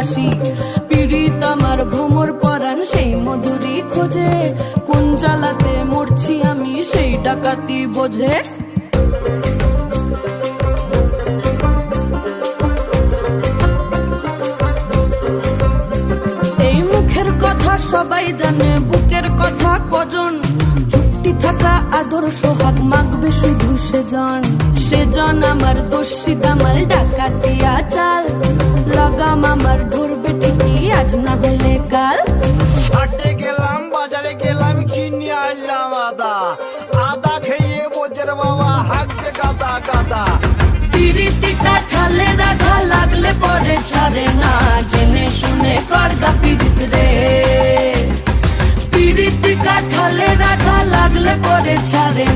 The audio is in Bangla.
বাসি। পীড়িত আমার ভ্রমর পরাণ সেই মধুরী খোঁজে, কোন জ্বালাতে মরছি আমি সেই ডাকাতি বোঝে। এই মুখের কথা সবাই জানে, বুকের কথা কজন, চুপটি থাকা আদর সোহাগ মাগবে শুধু সেজন আমার দোষী দামাল ডাকাতিয়া চাল, লাগাম আমার ধরবে ঠিকই আজ না হলে কাল। হাটে গেলাম বাজারে গেলাম কিনে আনলাম আদা, আদা খেয়ে বোঝের বাবা হাঁকছে গাদা গাদা। পিরিতিটা ঠালে রাখা লাগলে পরে ছাড়ে না, জেনে শুনে করগা পিরিত রে। পিরিতিটা ঠালে রাখা লাগলে পরে ছাড়ে